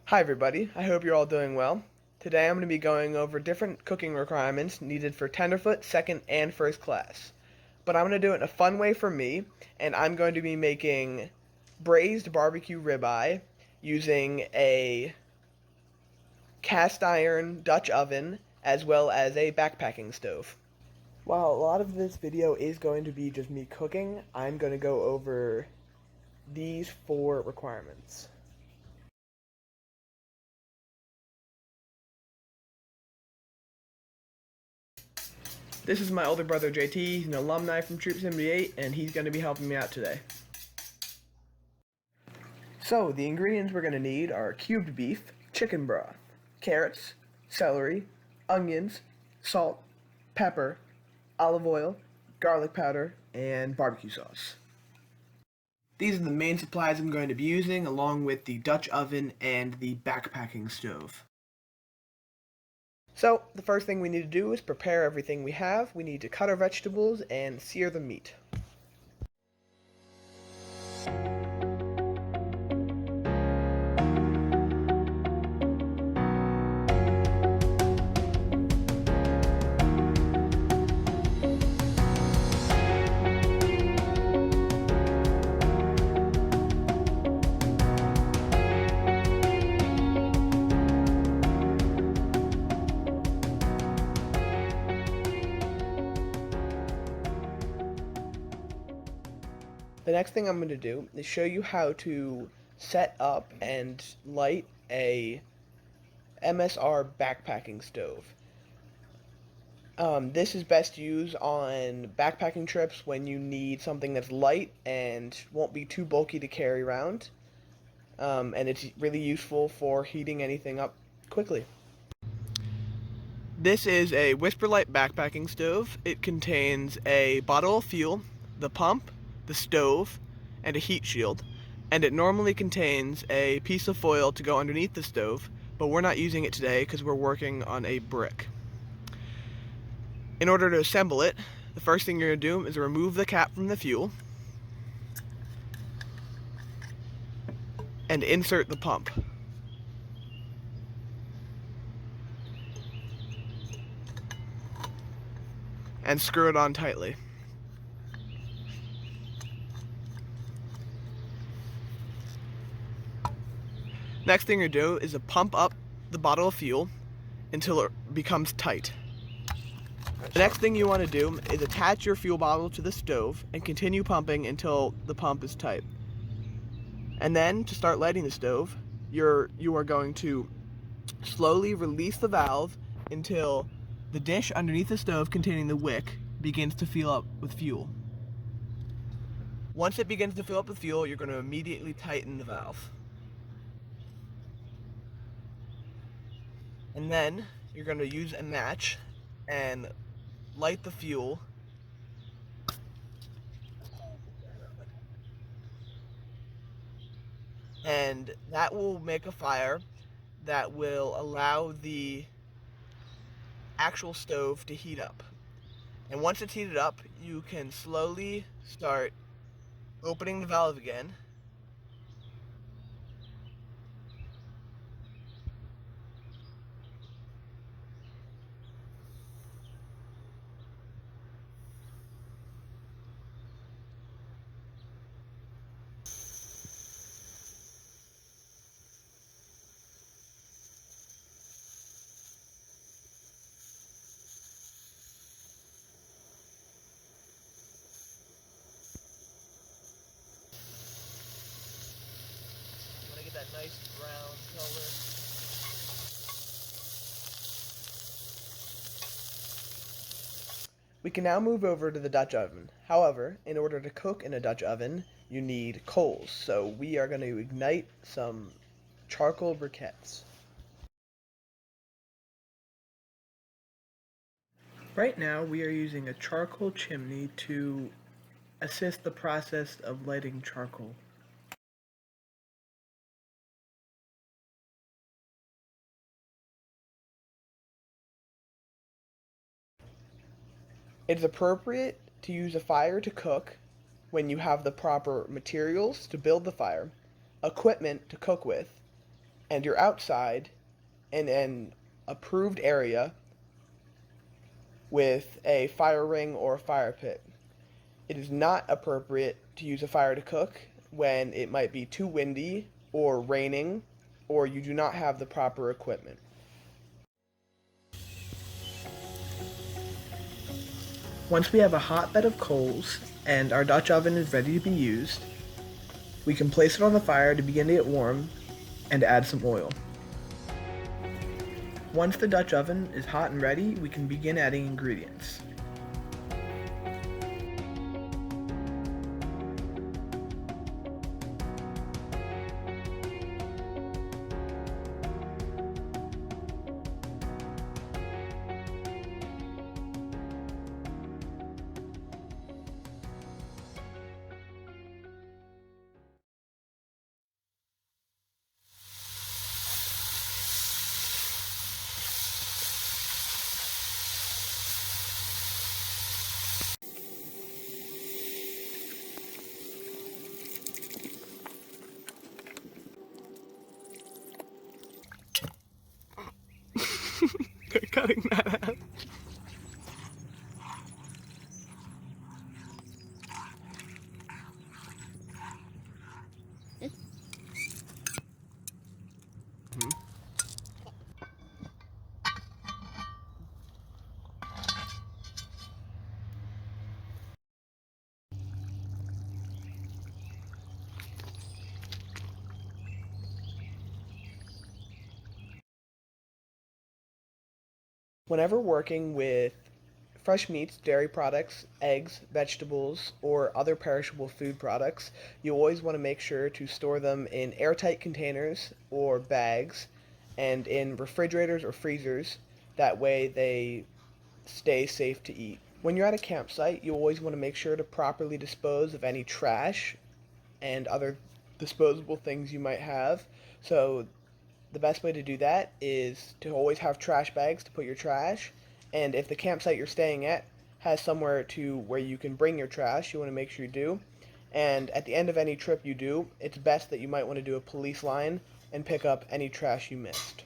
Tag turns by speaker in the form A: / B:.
A: Hi everybody, I hope you're all doing well. Today I'm going to be going over different cooking requirements needed for tenderfoot, second, and first class. But I'm going to do it in a fun way for me, and I'm going to be making braised barbecue ribeye using a cast iron Dutch oven as well as a backpacking stove. While a lot of this video is going to be just me cooking, I'm going to go over these four requirements. This is my older brother JT. He's an alumni from Troop 78, and he's going to be helping me out today. So, the ingredients we're going to need are cubed beef, chicken broth, carrots, celery, onions, salt, pepper, olive oil, garlic powder, and barbecue sauce. These are the main supplies I'm going to be using, along with the Dutch oven and the backpacking stove. So, the first thing we need to do is prepare everything we have. We need to cut our vegetables and sear the meat. The next thing I'm going to do is show you how to set up and light a MSR backpacking stove. This is best used on backpacking trips when you need something that's light and won't be too bulky to carry around. And it's really useful for heating anything up quickly. This is a Whisperlite backpacking stove. It contains a bottle of fuel, the pump, the stove, and a heat shield. And it normally contains a piece of foil to go underneath the stove, but we're not using it today because we're working on a brick. In order to assemble it, the first thing you're going to do is remove the cap from the fuel and insert the pump. And screw it on tightly. Next thing you're going to do is to pump up the bottle of fuel until it becomes tight. The next thing you want to do is attach your fuel bottle to the stove and continue pumping until the pump is tight. And then, to start lighting the stove, you are going to slowly release the valve until the dish underneath the stove containing the wick begins to fill up with fuel. Once it begins to fill up with fuel, you're going to immediately tighten the valve. And then you're going to use a match and light the fuel. And that will make a fire that will allow the actual stove to heat up. And once it's heated up, you can slowly start opening the valve again. You want to get that nice brown color. We can now move over to the Dutch oven. However, in order to cook in a Dutch oven, you need coals. So we are going to ignite some charcoal briquettes. Right now, we are using a charcoal chimney to assist the process of lighting charcoal. It is appropriate to use a fire to cook when you have the proper materials to build the fire, equipment to cook with, and you're outside in an approved area with a fire ring or a fire pit. It is not appropriate to use a fire to cook when it might be too windy or raining or you do not have the proper equipment. Once we have a hot bed of coals and our Dutch oven is ready to be used, we can place it on the fire to begin to get warm and add some oil. Once the Dutch oven is hot and ready, we can begin adding ingredients. They're cutting that out. Whenever working with fresh meats, dairy products, eggs, vegetables, or other perishable food products, you always want to make sure to store them in airtight containers or bags and in refrigerators or freezers. That way they stay safe to eat. When you're at a campsite, you always want to make sure to properly dispose of any trash and other disposable things you might have. So the best way to do that is to always have trash bags to put your trash. And if the campsite you're staying at has somewhere to where you can bring your trash, you want to make sure you do. And at the end of any trip you do, it's best that you might want to do a police line and pick up any trash you missed.